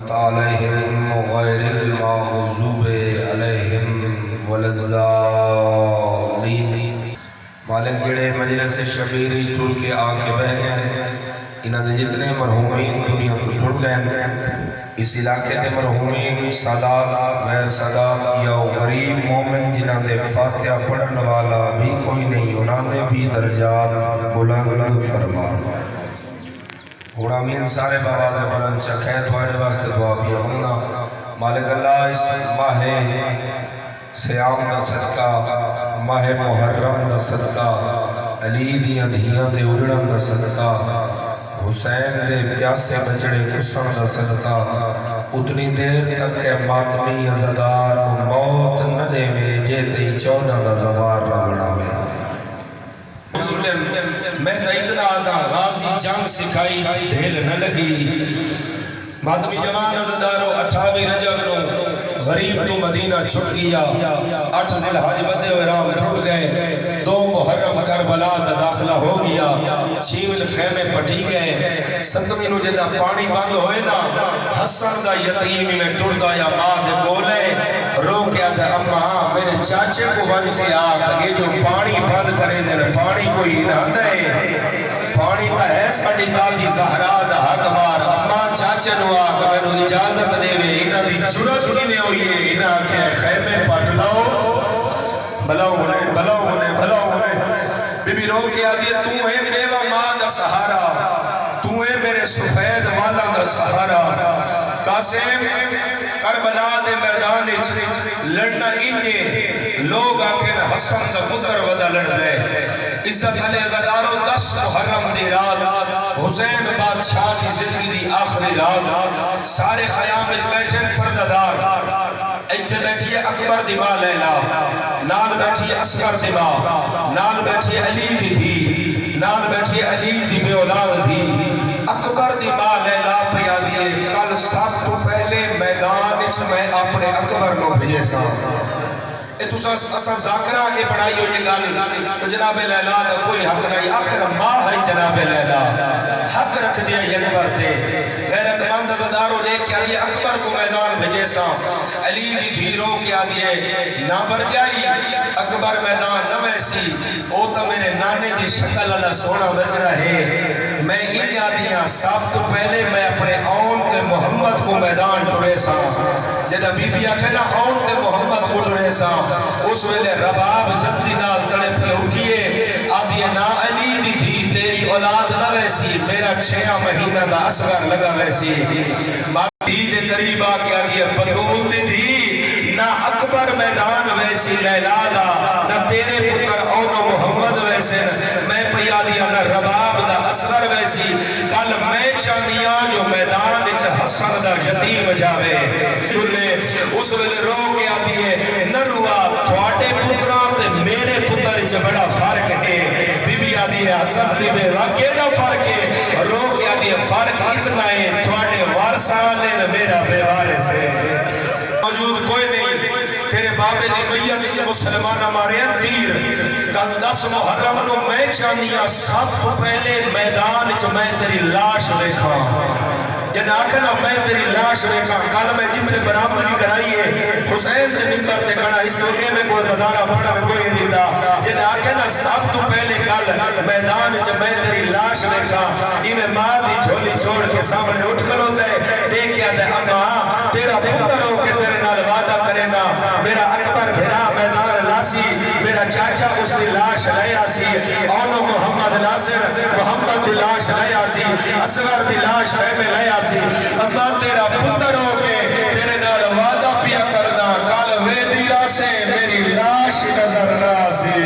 عليهم غير المغضوب عليهم ولا الضالين۔ مالک جڑے مجلس شبیری ٹر کے آ کے بہ گئے، انہاں دے جتنے مرحومین دنیا کو ٹر گئے، اس علاقے دے مرحومین سادات غیر سادات یا غریب مومن جنہاں دے فاتحہ پڑھن والا بھی کوئی نہیں، انہاں دے بھی درجات بلند فرما۔ اور آمین سارے بابا دے بلند چکھے تھوڑے واسطے دعا بھی ہونا۔ مالک اللہ اس ماہ سیام دا صدقہ، ماہ محرم دا صدقہ، علی دیاں دھیاں دے اجڑن دا صدقہ، حسین دے پیاسے بچڑے کشن دا صدقہ، اتنی دیر تک کہ ماتمی عزدار موت نہ دے میں جے تی 14 دا زوار رگڑا میں۔ میں تا اتنا آدھا غازی جنگ سکھائی ڈھیل نہ لگی، ماتمی جوان عزدارو 28 رجب نو غریب تو مدینہ چھٹ گیا، 8 ذی الحج بدے و رام ٹھٹ گئے، 2 محرم کربلا دا داخلہ ہو گیا، 6 خیمے پٹی گئے، 7 نو جدہ پانی بند ہوئے نا، حسن دا یتیم میں ٹر گیا ماں دے بولے، رو کے آدھا اماں میرے چاچے کو بن کے آکھ یہ جو پانی بند کرے دے پانی کوئی نہ دے، پانی کا ہے ساڑی دادی زہرا دا حق بار، اماں چاچے نو آکھ میں نو اجازت دے وے، انہاں دی جرت کی نے ہوئی ہے، انہاں کے خیمے پٹ لاؤ، بلاؤ نے بی بی رو کے آدھی تو ہے بیوہ ماں دا سہارا، تو ہے میرے سفید والا دا سہارا۔ قاسم کربلا دے میدان لڑنا انجے لوگ آکھیں حسن دا پتر ودا لڑ دے، عزت علی عزدارو 10 محرم دی رات، حسین بادشاہ کی زندگی دی آخری رات، سارے خیام اچ بیٹھیں پرددار، ایتھے بیٹھی ہے اکبر دی ماں لیلا، نال بیٹھی ہے اصغر دی ماں، نال بیٹھی ہے علی دی تھی، نال بیٹھی ہے علی دی بے اولاد تھی، اکبر دی ماں لیلا پیا دیئے کل سب تو پہلے میدان اچ میں اپنے اکبر کو بھیجے سا۔ تو اسا ذاکرہ کے بڑھائی ہو یہ گالی تو جناب لیلا دا کوئی حق نہیں، آخر ماں ہے جناب لیلا، حق رکھ دیا یہ اکبر تے، غیرت مند عزدارو لے کے آدھئے اکبر کو میدان بھیجے سا، علی دی دھیروں کے آدھئے نہ بر جائی، اکبر میدان نہ ویسی، او تا میرے نانے دی شکل اللہ سونا بچ رہے، میں ان آدھیاں سب تو پہلے میں اپنے آن کے محمد کو میدان ٹرے سا، جدہ بی بی آکھے نا آن کے محمد کو ٹرے سا، اس ویلے رباب جلدی نال تڑپ کے اٹھئے، آدھیے نا علی دی تھی تیری اولاد نہ ویسی، میرا 6 مہینہ دا اصغر لگا ویسی، ماتی دے قریب آکے آدھیے پتول دی تھی، نہ اکبر میدان ویسی لیلا دا، نہ تیرے پتر اون محمد ویسے، میں پیا دیا نہ رباب دا اصغر ویسی، کل میں چاندیاں جو میدان اچھ حسن دا یتیم جاوے، اس ویلے رو کے آدھیے نہ روا تھواٹے پتران تے میرے پتر اچھ بڑا فرق ہے، بی بی آدھیے حسن دی بے واقعہ نہ فرق ہے، رو کے آدھیے فرق اتنا ہے تھواٹے وارسان لے میرا بے وارس ہے، موجود کوئی نہیں، تیرے بابے دی میت جو مسلمان ہمارے ہیں تیر، کل 10 محرم نو میں چاندیاں سب تو پہلے میدان جو میں تیری لاش دیکھا، جنہاں آکھنا میں تیری لاش دیکھا، کل میں جتنے برابری کرائی ہے، حسین دے ممبر نے کہنا اس لوگے میں کوئی زدارہ پڑھا میں کوئی نہیں دیتا، جنہاں آکھنا سب تو پہلے کل میدان جو میں تیری لاش دیکھا، انہیں ماں دی جھولی چھوڑ کے سامنے اٹھ کر ہوتا ہے، دیکھ آدھے اماں تیرا پتر ہو کے تیرے نال وعدہ کرے نا، میرا اکبر بھیرا میدان لاسی، میرا چاچا اس دی لاش لے آسی، اونو محمد ناصر محمد دی لاش لے آسی، اصغر دی لاش لے آسی، اماں تیرا پتر ہو کے تیرے نال وعدہ پیا کرنا، کال ویدیا سے میری لاش نظر نہ آسی،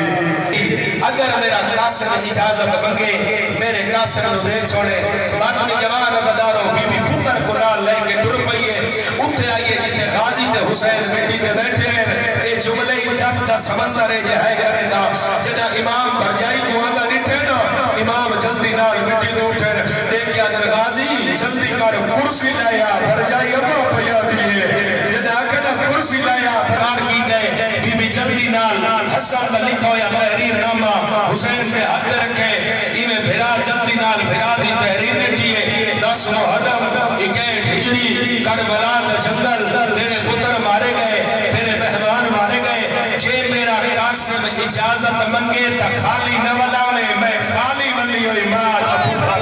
اگر میرا قاسم اجازت مانگے میرے قاسم نو دے چھوڑے، ماتمی جوان عزدارو بی بی پتر کو نال لے کے ٹر پئیے، اٹھے آئیے جتے غازی تے حسین مٹی میں بیٹھے ہیں، اے جملے درد دا سمندر ہے یہ ہے کرے نا، جدہ امام برجائی کو آندہ نٹھے نا، امام جلدی نال مٹی تو اٹھے، دیکھ آدھر غازی جلدی کر کرسی لایا، برجائی ابو پیا دیئے، جدہ آکھنا کرسی لایا، فرار کی گئے، بی بی جلدی نال حسن دا لکھا ہویا تحریر نامہ، حسین سے حد رکھے، ایمیں بھرا جلدی نال بھرا دی تحریر نٹھیے، 10 محرم 61 ہجری کر کربلا کا جنگل تیرے پتر مارے گئے تیرے مہمان مارے گئے جے میرا قاسم اجازت منگے تا خالی نہ ولانے میں خالی ولی ہوئی مار پتھا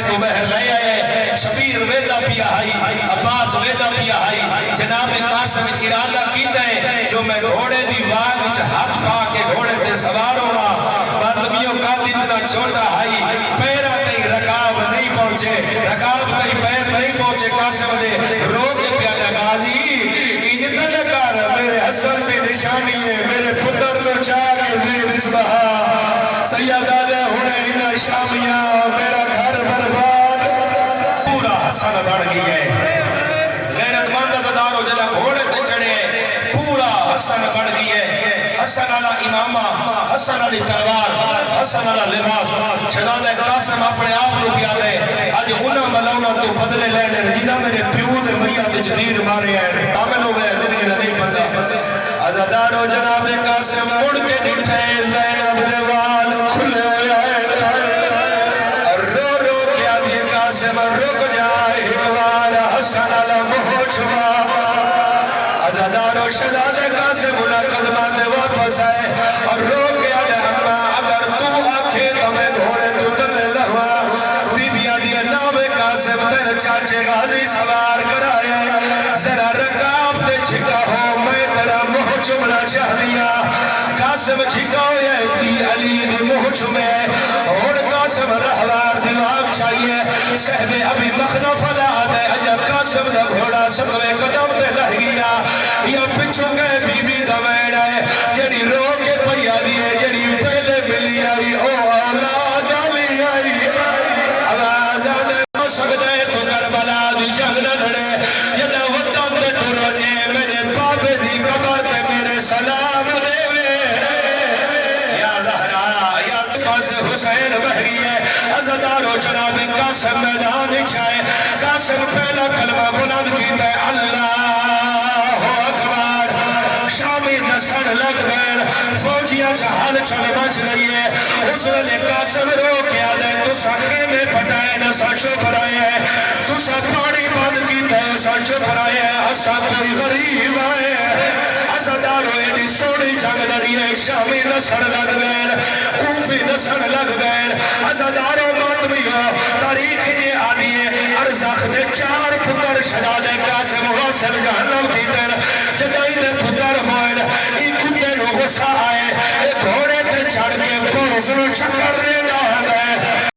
تو بہر لے آئے شبیر ویدہ پیا آئی عباس ویدہ پیا آئی جناب قاسم ارادہ کیتا ہے جو میں گھوڑے دی واگ وچ ہاتھ پا کے گھوڑے تے سوار ہونا بندمیوں کا اتنا چھوٹا آئی پیرا تے رکاب نہیں پہنچے رکاب تے پیر نہیں پہنچے قاسم نے روک پیا غازی انہاں نہ کر میرے حسن دی نشانی ہے میرے پتر نو چاہ کے زیر وچ بہا سیدہ دے ہونے انہاں شامیاں میرا گھر برباد پورا حسن بڑھ گئی ہے غیرت مند عزادارو جدا گھوڑے تے چڑھے پورا حسن بڑھ گئی ہے حسن علی امامہ حسن علی تلوار حسن علی لباس شہزادہ قاسم اپنے آپ نو پیا دے اج انہاں ملونا تو بدلے لینے جنہاں میرے پیو تے میاں تے جدید مارے ہیں کامل ہو گئے زندگی نہ نہیں پتا عزادارو جناب قاسم مڑ کے ڈٹھے زینب دے وال کھلے رو رو کے آدھی قاسم رک جائے ایک بار حسن علی مہو چھوا عزادارو شہزادہ قاسم انہاں قدمان دے واپس آئے اور رو کے آدھے اما اگر تو آنکھیں تمہیں گھوڑے تو تلے لہوا بی بی آدھی نام قاسم تیر چاچے غازی سوار کرائے ذرا رکاب تے چھکا ہو میں تیرا مہ چمنا چاہ دیا قاسم چھکا ہو یا تی علی دی مہ چمے اور قاسم رہوار دیواغ چاہیے صحب ابھی مخنف دا آدھے اجا قاسم دا گھوڑا سبوے قدم تے لہ گیا یا پچھو گئے بی بی دا وین آئے جنی رو کے پیا دیئے جنی پہلے ملی آئی او اولاد علی آئی آواز آدھے ہو سکتا ہے تو کربلا دی جنگ نہ لڑے جنہ وطن تے ٹر وجے میرے پاپے دی قبر تے میرے سلام دے یا زہرا یا پاس حسین بہری ہے عزادارو جناب قاسم میدان اچھائے قاسم پہلا کلمہ بلند کیتا ہے اللہ اکبر شامی نسڑ لگ گئے فوجیاں جہال چل بچ رہی ہے اس نے قاسم رو کیا دے تو سا خیمے پھٹائے نہ سا چپ رہے ہیں تو سا پانی بند کیتا ہے سا چپ رہے ہیں اسا کوئی غریب آئے عزادارو ایڈی سوڑی جنگ لڑی ہے شامی نسڑ لگ گئے کوفی نسڑ لگ گئے عزادارو ماتمی ہو تاریخ نے آنی ہے ارزاق دے چار پتر شہزادہ قاسم غاسل جہنم کی دن جدائی دے پتر ہوئے ای کتے نو غصہ آئے اے گھوڑے تے چڑھ کے گورز نو چکر